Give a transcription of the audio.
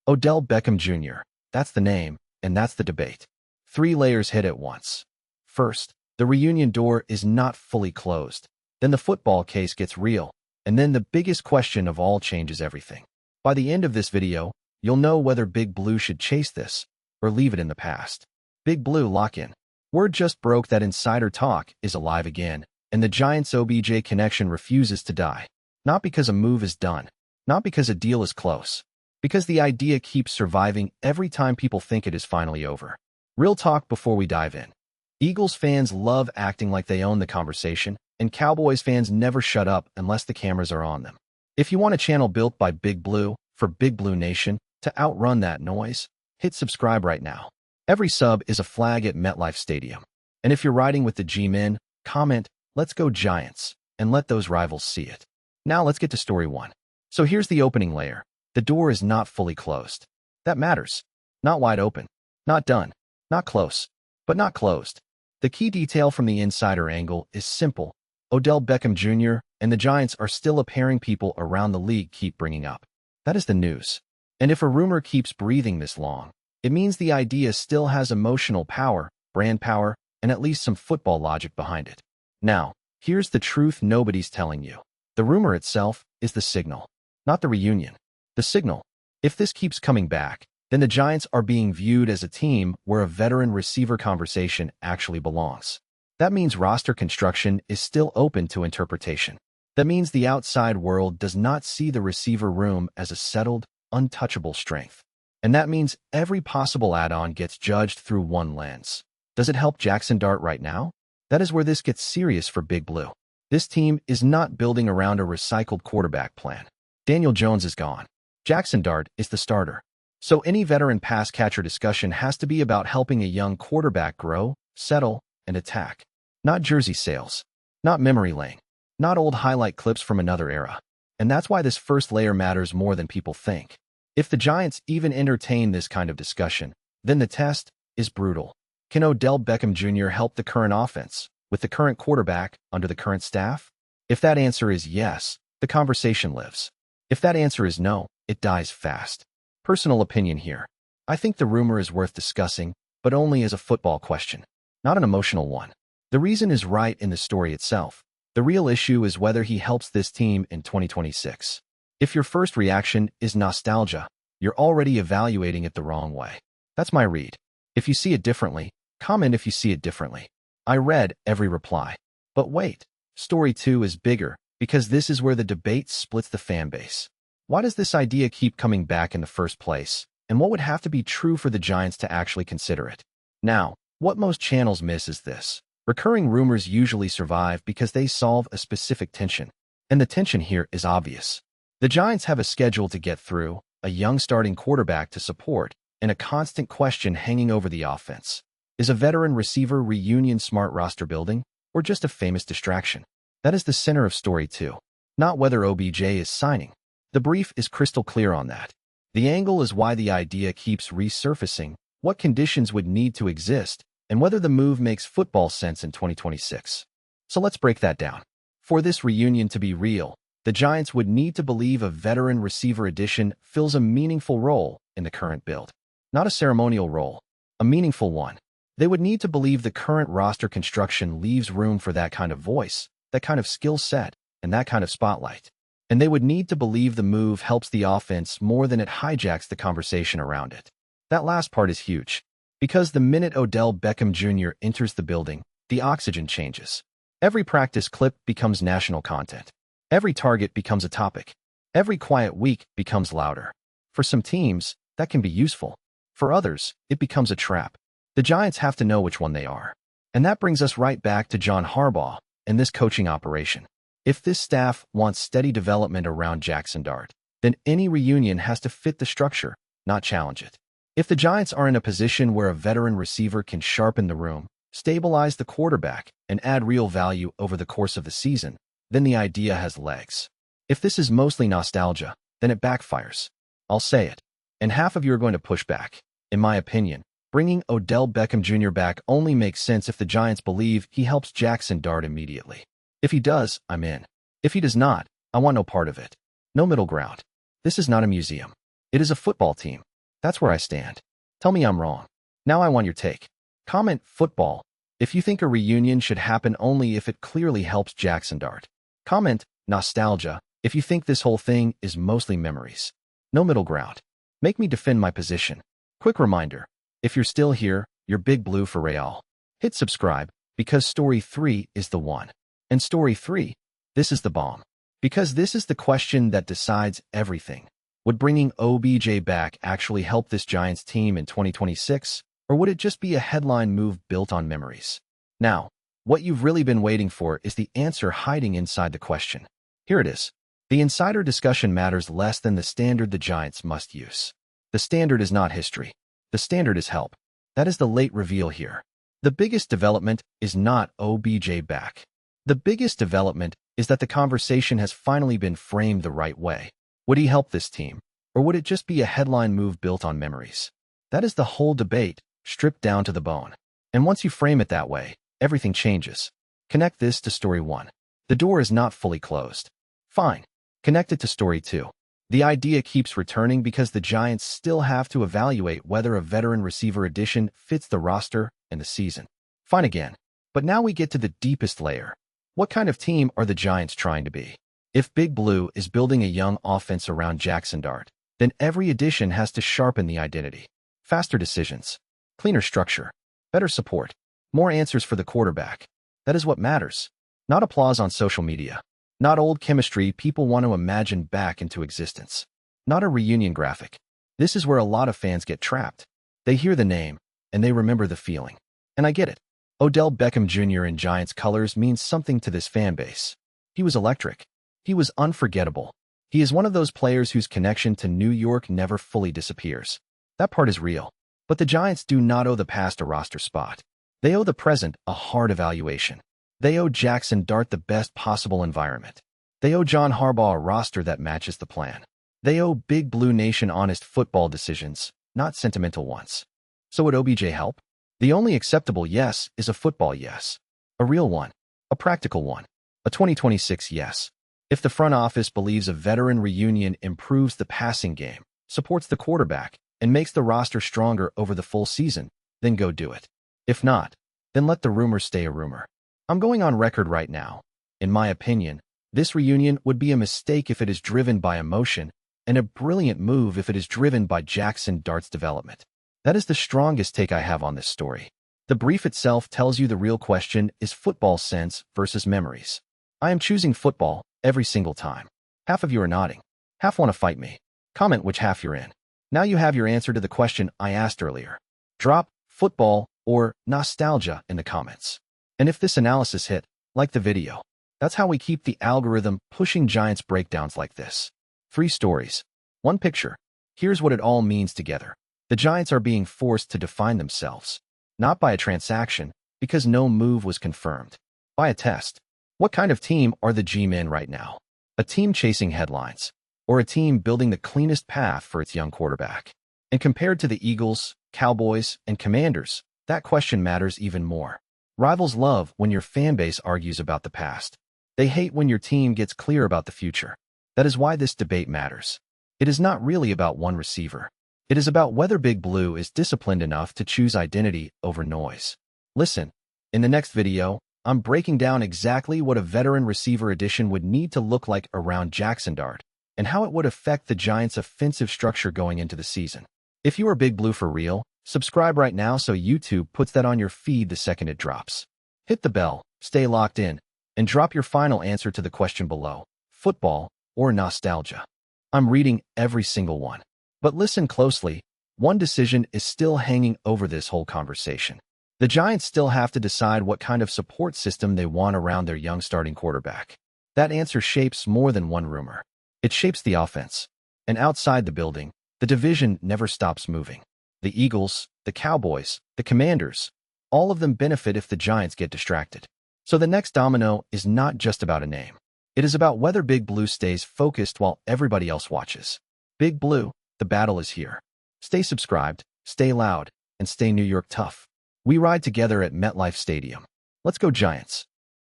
Odell Beckham Jr. That's the name, and that's the debate. 3 layers hit at once. First, the reunion door is not fully closed. Then the football case gets real, and then the biggest question of all changes everything. By the end of this video, you'll know whether Big Blue should chase this or leave it in the past. Big Blue lock-in. Word just broke that insider talk is alive again, and the Giants' OBJ connection refuses to die. Not because a move is done, not because a deal is close, because the idea keeps surviving every time people think it is finally over. Real talk before we dive in. Eagles fans love acting like they own the conversation, and Cowboys fans never shut up unless the cameras are on them. If you want a channel built by Big Blue for Big Blue Nation to outrun that noise, hit subscribe right now. Every sub is a flag at MetLife Stadium. And if you're riding with the G-Men, comment, "Let's go Giants," and let those rivals see it. Now let's get to story 1. So here's the opening layer. The door is not fully closed. That matters. Not wide open. Not done. Not close. But not closed. The key detail from the insider angle is simple. Odell Beckham Jr. and the Giants are still a pairing people around the league keep bringing up. That is the news. And if a rumor keeps breathing this long, it means the idea still has emotional power, brand power, and at least some football logic behind it. Now, here's the truth nobody's telling you. The rumor itself is the signal, not the reunion. The signal. If this keeps coming back, then the Giants are being viewed as a team where a veteran receiver conversation actually belongs. That means roster construction is still open to interpretation. That means the outside world does not see the receiver room as a settled, untouchable strength. And that means every possible add-on gets judged through one lens. Does it help Jaxson Dart right now? That is where this gets serious for Big Blue. This team is not building around a recycled quarterback plan. Daniel Jones is gone. Jaxson Dart is the starter. So any veteran pass catcher discussion has to be about helping a young quarterback grow, settle, and attack. Not jersey sales. Not memory lane. Not old highlight clips from another era. And that's why this first layer matters more than people think. If the Giants even entertain this kind of discussion, then the test is brutal. Can Odell Beckham Jr. help the current offense with the current quarterback under the current staff? If that answer is yes, the conversation lives. If that answer is no, it dies fast. Personal opinion here. I think the rumor is worth discussing, but only as a football question, not an emotional one. The reason is right in the story itself. The real issue is whether he helps this team in 2026. If your first reaction is nostalgia, you're already evaluating it the wrong way. That's my read. If you see it differently, comment if you see it differently. I read every reply. But wait, story 2 is bigger, because this is where the debate splits the fan base. Why does this idea keep coming back in the first place, and what would have to be true for the Giants to actually consider it? Now, what most channels miss is this. Recurring rumors usually survive because they solve a specific tension, and the tension here is obvious. The Giants have a schedule to get through, a young starting quarterback to support, and a constant question hanging over the offense. Is a veteran receiver reunion smart roster building, or just a famous distraction? That is the center of story 2, not whether OBJ is signing. The brief is crystal clear on that. The angle is why the idea keeps resurfacing, what conditions would need to exist, and whether the move makes football sense in 2026. So let's break that down. For this reunion to be real, the Giants would need to believe a veteran receiver addition fills a meaningful role in the current build. Not a ceremonial role, a meaningful one. They would need to believe the current roster construction leaves room for that kind of voice, that kind of skill set, and that kind of spotlight. And they would need to believe the move helps the offense more than it hijacks the conversation around it. That last part is huge, because the minute Odell Beckham Jr. enters the building, the oxygen changes. Every practice clip becomes national content. Every target becomes a topic. Every quiet week becomes louder. For some teams, that can be useful. For others, it becomes a trap. The Giants have to know which one they are. And that brings us right back to John Harbaugh and this coaching operation. If this staff wants steady development around Jaxson Dart, then any reunion has to fit the structure, not challenge it. If the Giants are in a position where a veteran receiver can sharpen the room, stabilize the quarterback, and add real value over the course of the season, then the idea has legs. If this is mostly nostalgia, then it backfires. I'll say it. And half of you are going to push back. In my opinion, bringing Odell Beckham Jr. back only makes sense if the Giants believe he helps Jaxson Dart immediately. If he does, I'm in. If he does not, I want no part of it. No middle ground. This is not a museum. It is a football team. That's where I stand. Tell me I'm wrong. Now I want your take. Comment football if you think a reunion should happen only if it clearly helps Jaxson Dart. Comment nostalgia if you think this whole thing is mostly memories. No middle ground. Make me defend my position. Quick reminder, if you're still here, you're big blue for Real. Hit subscribe, because story 3 is the one. And story 3, this is the bomb. Because this is the question that decides everything. Would bringing OBJ back actually help this Giants team in 2026, or would it just be a headline move built on memories? Now, what you've really been waiting for is the answer hiding inside the question. Here it is. The insider discussion matters less than the standard the Giants must use. The standard is not history. The standard is help. That is the late reveal here. The biggest development is not OBJ back. The biggest development is that the conversation has finally been framed the right way. Would he help this team, or would it just be a headline move built on memories? That is the whole debate, stripped down to the bone. And once you frame it that way, everything changes. Connect this to story 1. The door is not fully closed. Fine. Connect it to story 2. The idea keeps returning because the Giants still have to evaluate whether a veteran receiver addition fits the roster and the season. Fine again. But now we get to the deepest layer. What kind of team are the Giants trying to be? If Big Blue is building a young offense around Jaxson Dart, then every addition has to sharpen the identity. Faster decisions, cleaner structure, better support, more answers for the quarterback. That is what matters. Not applause on social media. Not old chemistry people want to imagine back into existence. Not a reunion graphic. This is where a lot of fans get trapped. They hear the name, and they remember the feeling. And I get it. Odell Beckham Jr. in Giants colors means something to this fan base. He was electric. He was unforgettable. He is one of those players whose connection to New York never fully disappears. That part is real. But the Giants do not owe the past a roster spot. They owe the present a hard evaluation. They owe Jaxson Dart the best possible environment. They owe John Harbaugh a roster that matches the plan. They owe Big Blue Nation honest football decisions, not sentimental ones. So would OBJ help? The only acceptable yes is a football yes. A real one. A practical one. A 2026 yes. If the front office believes a veteran reunion improves the passing game, supports the quarterback, and makes the roster stronger over the full season, then go do it. If not, then let the rumor stay a rumor. I'm going on record right now. In my opinion, this reunion would be a mistake if it is driven by emotion, and a brilliant move if it is driven by Jaxson Dart's development. That is the strongest take I have on this story. The brief itself tells you the real question is football sense versus memories. I am choosing football every single time. Half of you are nodding. Half want to fight me. Comment which half you're in. Now you have your answer to the question I asked earlier. Drop football or nostalgia in the comments. And if this analysis hit, like the video. That's how we keep the algorithm pushing Giants breakdowns like this. 3 stories. 1 picture. Here's what it all means together. The Giants are being forced to define themselves. Not by a transaction, because no move was confirmed. By a test. What kind of team are the G-men right now? A team chasing headlines, or a team building the cleanest path for its young quarterback? And compared to the Eagles, Cowboys, and Commanders, that question matters even more. Rivals love when your fan base argues about the past. They hate when your team gets clear about the future. That is why this debate matters. It is not really about one receiver. It is about whether Big Blue is disciplined enough to choose identity over noise. Listen, in the next video, I'm breaking down exactly what a veteran receiver addition would need to look like around Jaxson Dart, and how it would affect the Giants' offensive structure going into the season. If you are Big Blue for real, subscribe right now so YouTube puts that on your feed the second it drops. Hit the bell, stay locked in, and drop your final answer to the question below, football or nostalgia. I'm reading every single one. But listen closely, one decision is still hanging over this whole conversation. The Giants still have to decide what kind of support system they want around their young starting quarterback. That answer shapes more than one rumor. It shapes the offense. And outside the building, the division never stops moving. The Eagles, the Cowboys, the Commanders, all of them benefit if the Giants get distracted. So the next domino is not just about a name. It is about whether Big Blue stays focused while everybody else watches. Big Blue, the battle is here. Stay subscribed, stay loud, and stay New York tough. We ride together at MetLife Stadium. Let's go Giants.